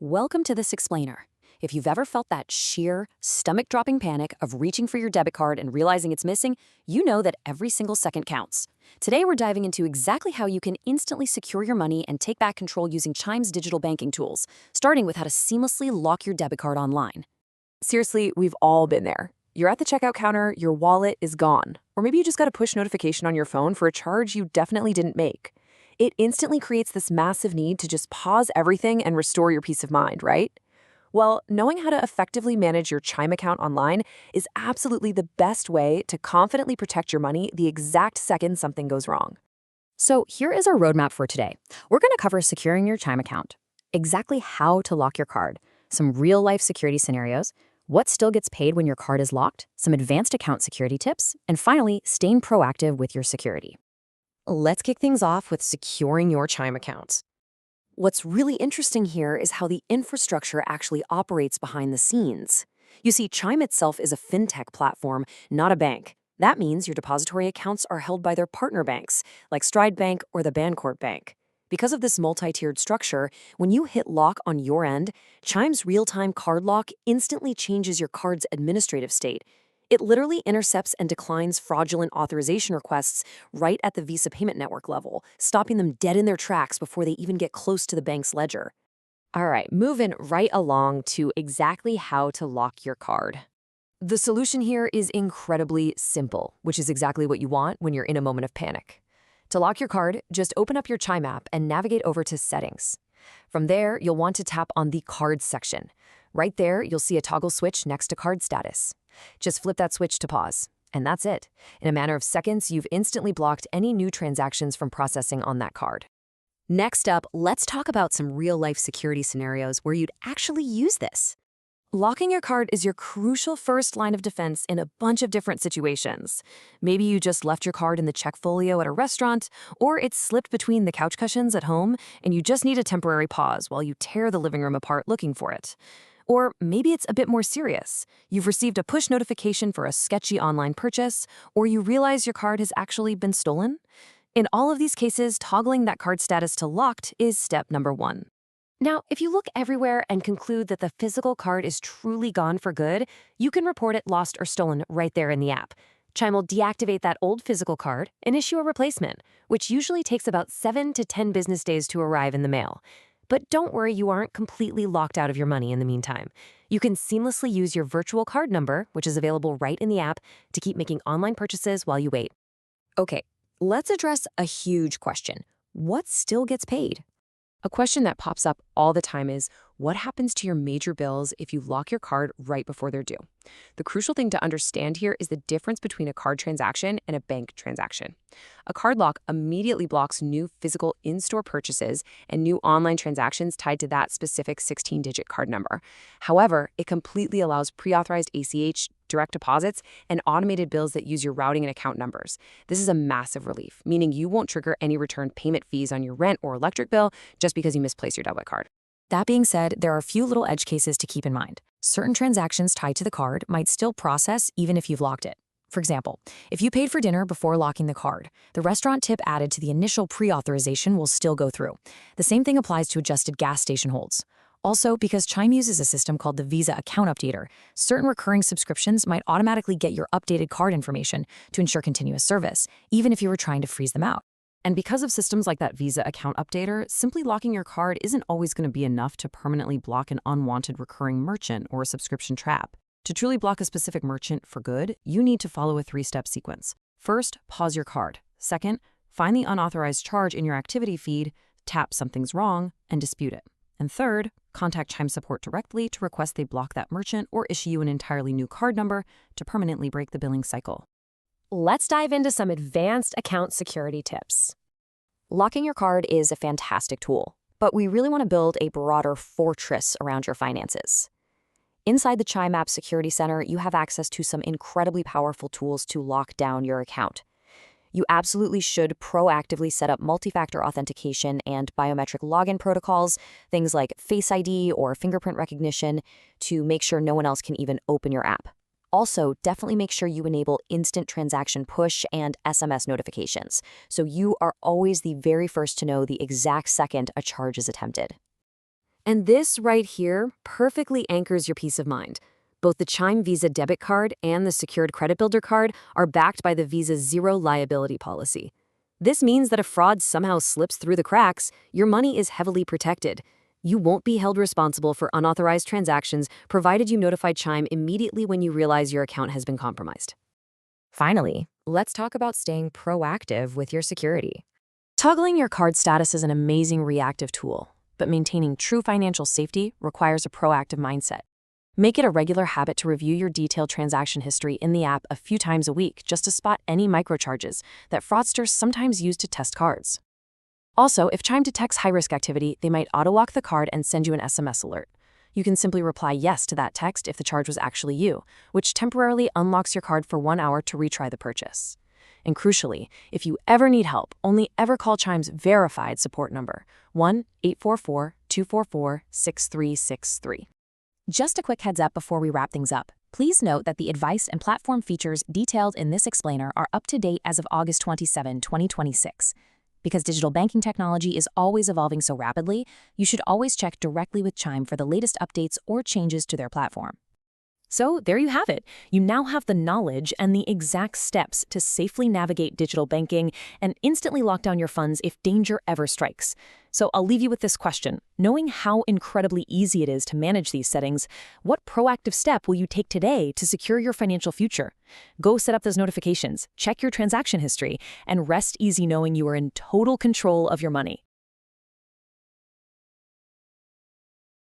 Welcome to this explainer. If you've ever felt that sheer, stomach-dropping panic of reaching for your debit card and realizing it's missing, you know that every single second counts. Today we're diving into exactly how you can instantly secure your money and take back control using Chime's digital banking tools, starting with how to seamlessly lock your debit card online. Seriously, we've all been there. You're at the checkout counter, your wallet is gone. Or maybe you just got a push notification on your phone for a charge you definitely didn't make. It instantly creates this massive need to just pause everything and restore your peace of mind, right? Well, knowing how to effectively manage your Chime account online is absolutely the best way to confidently protect your money the exact second something goes wrong. So here is our roadmap for today. We're going to cover securing your Chime account, exactly how to lock your card, some real-life security scenarios, what still gets paid when your card is locked, some advanced account security tips, and finally, staying proactive with your security. Let's kick things off with securing your Chime accounts. What's really interesting here is how the infrastructure actually operates behind the scenes. You see, Chime itself is a fintech platform, not a bank. That means your depository accounts are held by their partner banks, like Stride Bank or the Bancorp Bank. Because of this multi-tiered structure, when you hit lock on your end, Chime's real-time card lock instantly changes your card's administrative state. It literally intercepts and declines fraudulent authorization requests right at the Visa payment network level, stopping them dead in their tracks before they even get close to the bank's ledger. All right, moving right along to exactly how to lock your card. The solution here is incredibly simple, which is exactly what you want when you're in a moment of panic. To lock your card, just open up your Chime app and navigate over to Settings. From there, you'll want to tap on the Cards section. Right there, you'll see a toggle switch next to Card Status. Just flip that switch to pause, and that's it. In a matter of seconds, you've instantly blocked any new transactions from processing on that card. Next up, let's talk about some real-life security scenarios where you'd actually use this. Locking your card is your crucial first line of defense in a bunch of different situations. Maybe you just left your card in the check folio at a restaurant, or it's slipped between the couch cushions at home, and you just need a temporary pause while you tear the living room apart looking for it. Or maybe it's a bit more serious. You've received a push notification for a sketchy online purchase, or you realize your card has actually been stolen. In all of these cases, toggling that card status to locked is step number one. Now, if you look everywhere and conclude that the physical card is truly gone for good, you can report it lost or stolen right there in the app. Chime will deactivate that old physical card and issue a replacement, which usually takes about 7 to 10 business days to arrive in the mail. But don't worry, you aren't completely locked out of your money in the meantime. You can seamlessly use your virtual card number, which is available right in the app, to keep making online purchases while you wait. Okay, let's address a huge question. What still gets paid? A question that pops up all the time is, what happens to your major bills if you lock your card right before they're due? The crucial thing to understand here is the difference between a card transaction and a bank transaction. A card lock immediately blocks new physical in-store purchases and new online transactions tied to that specific 16-digit card number. However, it completely allows pre-authorized ACH, direct deposits, and automated bills that use your routing and account numbers. This is a massive relief, meaning you won't trigger any return payment fees on your rent or electric bill just because you misplaced your debit card. That being said, there are a few little edge cases to keep in mind. Certain transactions tied to the card might still process even if you've locked it. For example, if you paid for dinner before locking the card, the restaurant tip added to the initial pre-authorization will still go through. The same thing applies to adjusted gas station holds. Also, because Chime uses a system called the Visa Account Updater, certain recurring subscriptions might automatically get your updated card information to ensure continuous service, even if you were trying to freeze them out. And because of systems like that Visa Account Updater, simply locking your card isn't always going to be enough to permanently block an unwanted recurring merchant or a subscription trap. To truly block a specific merchant for good, you need to follow a 3-step sequence. First, pause your card. Second, find the unauthorized charge in your activity feed, tap something's wrong, and dispute it. And third, contact Chime support directly to request they block that merchant or issue you an entirely new card number to permanently break the billing cycle. Let's dive into some advanced account security tips. Locking your card is a fantastic tool, but we really want to build a broader fortress around your finances. Inside the Chime App Security Center, you have access to some incredibly powerful tools to lock down your account. You absolutely should proactively set up multi-factor authentication and biometric login protocols, things like Face ID or fingerprint recognition, to make sure no one else can even open your app. Also, definitely make sure you enable instant transaction push and SMS notifications, so you are always the very first to know the exact second a charge is attempted. And this right here perfectly anchors your peace of mind. Both the Chime Visa debit card and the secured credit builder card are backed by the Visa's zero liability policy. This means that if fraud somehow slips through the cracks, your money is heavily protected. You won't be held responsible for unauthorized transactions provided you notify Chime immediately when you realize your account has been compromised. Finally, let's talk about staying proactive with your security. Toggling your card status is an amazing reactive tool, but maintaining true financial safety requires a proactive mindset. Make it a regular habit to review your detailed transaction history in the app a few times a week just to spot any microcharges that fraudsters sometimes use to test cards. Also, if Chime detects high-risk activity, they might auto-lock the card and send you an SMS alert. You can simply reply yes to that text if the charge was actually you, which temporarily unlocks your card for 1 hour to retry the purchase. And crucially, if you ever need help, only ever call Chime's verified support number, 1-844-244-6363. Just a quick heads up before we wrap things up. Please note that the advice and platform features detailed in this explainer are up to date as of August 27, 2026. Because digital banking technology is always evolving so rapidly, you should always check directly with Chime for the latest updates or changes to their platform. So there you have it. You now have the knowledge and the exact steps to safely navigate digital banking and instantly lock down your funds if danger ever strikes. So I'll leave you with this question. Knowing how incredibly easy it is to manage these settings, what proactive step will you take today to secure your financial future? Go set up those notifications, check your transaction history, and rest easy knowing you are in total control of your money.